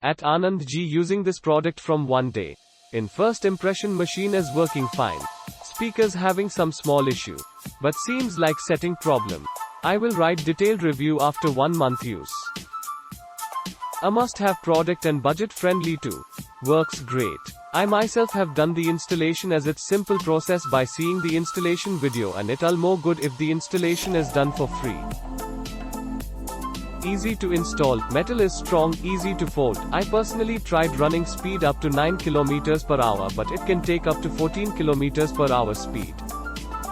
At Anand Ji using this product from one day. In first impression machine is working fine. Speakers having some small issue. But seems like setting problem. I will write detailed review after 1 month use. A must-have product and budget-friendly too. Works great. I myself have done the installation as it's simple process by seeing the installation video and it'll more good if the installation is done for free. Easy to install, metal is strong, easy to fold. I personally tried running speed up to 9 km per hour but it can take up to 14 km per hour speed.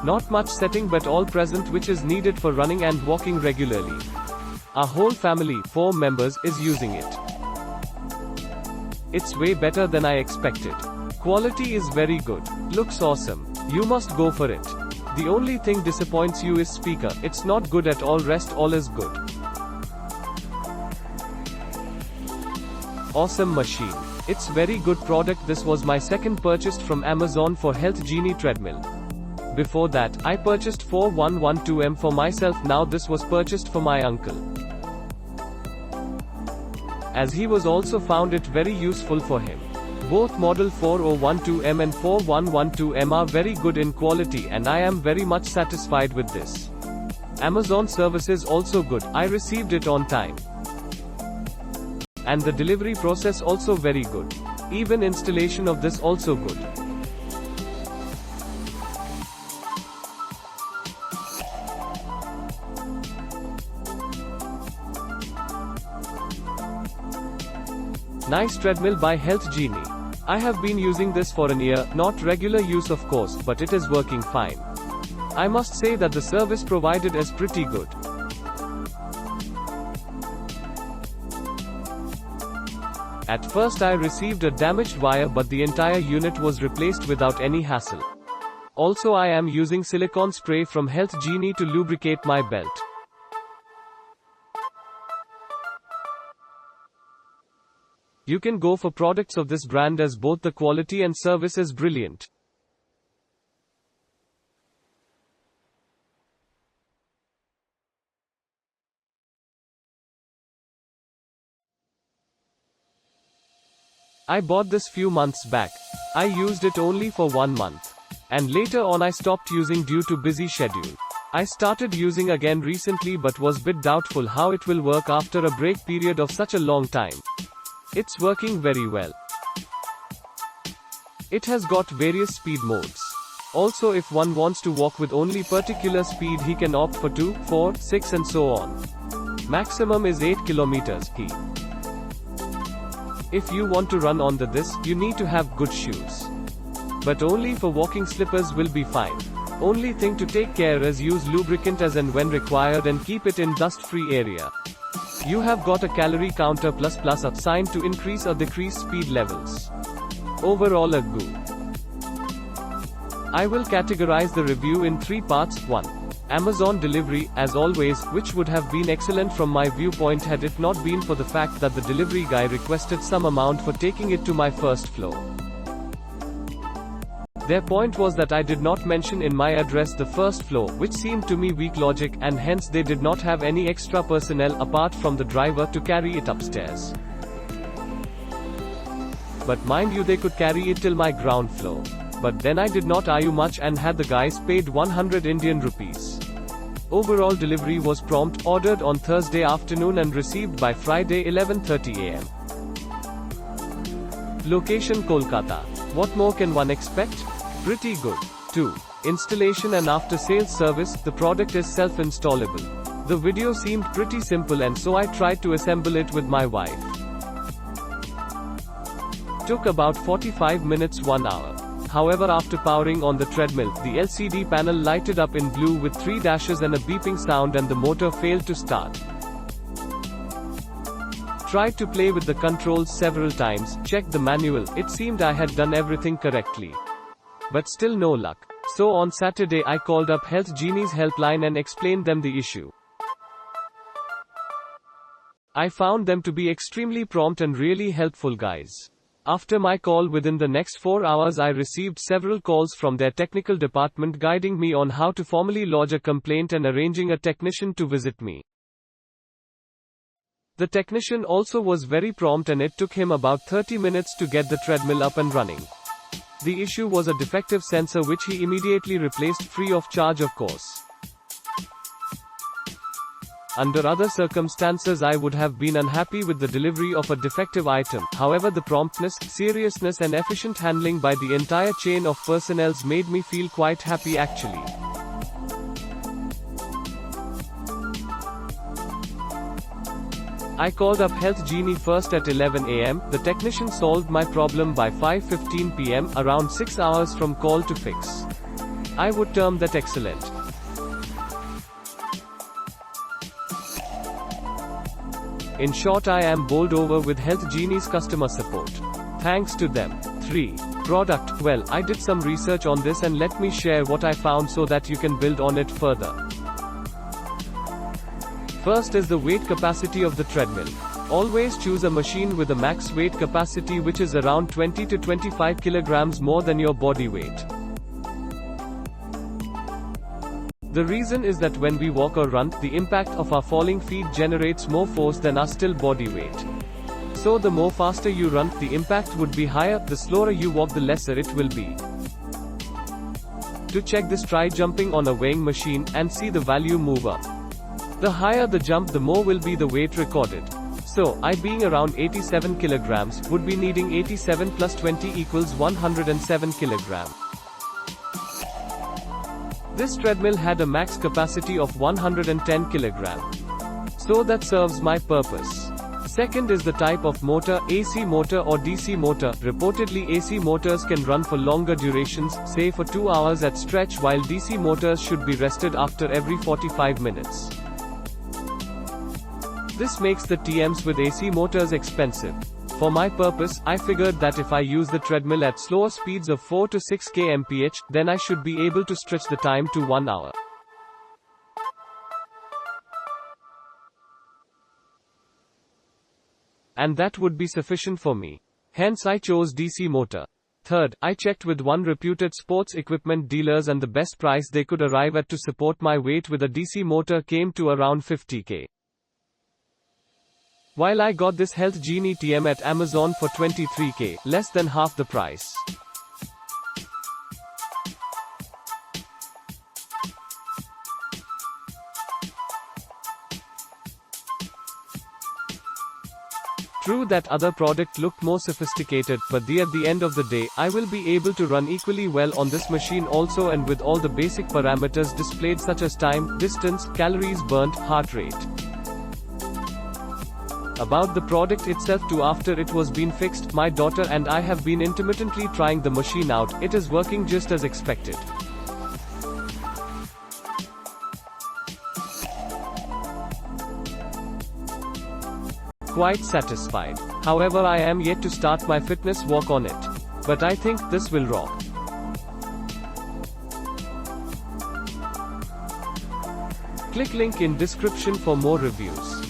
Not much setting but all present which is needed for running and walking regularly. Our whole family, 4 members, is using it. It's way better than I expected. Quality is very good. Looks awesome. You must go for it. The only thing disappoints you is speaker. It's not good at all, rest all is good. Awesome machine. It's very good product. This was my second purchased from Amazon for Health Genie treadmill. Before that, I purchased 4112M for myself. Now this was purchased for my uncle, as he was also found it very useful for him. Both model 4012M and 4112M are very good in quality and I am very much satisfied with this. Amazon service is also good. I received it on time. And the delivery process also very good. Even installation of this also good. Nice treadmill by Health Genie. I have been using this for an year, not regular use of course, but it is working fine. I must say that the service provided is pretty good. At first I received a damaged wire but the entire unit was replaced without any hassle. Also I am using silicone spray from Health Genie to lubricate my belt. You can go for products of this brand as both the quality and service is brilliant. I bought this few months back. I used it only for 1 month. And later on I stopped using due to busy schedule. I started using again recently but was bit doubtful how it will work after a break period of such a long time. It's working very well. It has got various speed modes. Also if one wants to walk with only particular speed he can opt for 2, 4, 6 and so on. Maximum is 8 km/h. If you want to run on this, you need to have good shoes. But only for walking slippers will be fine. Only thing to take care is use lubricant as and when required and keep it in dust-free area. You have got a calorie counter ++ assigned to increase or decrease speed levels. Overall a go. I will categorize the review in 3 parts. 1. Amazon delivery, as always, which would have been excellent from my viewpoint had it not been for the fact that the delivery guy requested some amount for taking it to my first floor. Their point was that I did not mention in my address the first floor, which seemed to me weak logic, and hence they did not have any extra personnel apart from the driver to carry it upstairs. But mind you, they could carry it till my ground floor. But then I did not argue much and had the guys paid 100 Indian rupees. Overall delivery was prompt, ordered on Thursday afternoon and received by Friday 11:30 am. Location Kolkata. What more can one expect? Pretty good. 2. Installation and after sales service. The product is self-installable. The video seemed pretty simple and so I tried to assemble it with my wife. Took about 45 minutes 1 hour. However, after powering on the treadmill, the LCD panel lighted up in blue with 3 dashes and a beeping sound and the motor failed to start. Tried to play with the controls several times, checked the manual, it seemed I had done everything correctly. But still no luck. So on Saturday I called up Health Genie's helpline and explained them the issue. I found them to be extremely prompt and really helpful guys. After my call within the next 4 hours I received several calls from their technical department guiding me on how to formally lodge a complaint and arranging a technician to visit me. The technician also was very prompt and it took him about 30 minutes to get the treadmill up and running. The issue was a defective sensor which he immediately replaced free of charge, of course. Under other circumstances I would have been unhappy with the delivery of a defective item. However, the promptness, seriousness and efficient handling by the entire chain of personnel made me feel quite happy actually. I called up Health Genie first at 11 am. The technician solved my problem by 5:15 pm, around 6 hours from call to fix. I would term that excellent. In short, I am bowled over with Health Genie's customer support. Thanks to them. 3. Product. Well, I did some research on this and let me share what I found so that you can build on it further. First is the weight capacity of the treadmill. Always choose a machine with a max weight capacity which is around 20 to 25 kilograms more than your body weight. The reason is that when we walk or run, the impact of our falling feet generates more force than our still body weight. So the more faster you run, the impact would be higher, the slower you walk the lesser it will be. To check this, try jumping on a weighing machine, and see the value move up. The higher the jump, the more will be the weight recorded. So, I being around 87 kilograms, would be needing 87 plus 20 equals 107 kilograms. This treadmill had a max capacity of 110 kg. So that serves my purpose. Second is the type of motor, AC motor or DC motor. Reportedly AC motors can run for longer durations, say for 2 hours at stretch, while DC motors should be rested after every 45 minutes. This makes the TMs with AC motors expensive. For my purpose, I figured that if I use the treadmill at slower speeds of 4 to 6 kmph, then I should be able to stretch the time to 1 hour. And that would be sufficient for me. Hence I chose DC motor. Third, I checked with one reputed sports equipment dealers and the best price they could arrive at to support my weight with a DC motor came to around 50k. While I got this Health Genie TM at Amazon for 23k, less than half the price. True that other product looked more sophisticated, but at the end of the day, I will be able to run equally well on this machine also, and with all the basic parameters displayed such as time, distance, calories burnt, heart rate. About the product itself too, after it was been fixed, my daughter and I have been intermittently trying the machine out. It is working just as expected. Quite satisfied. However, I am yet to start my fitness walk on it. But I think this will rock. Click link in description for more reviews.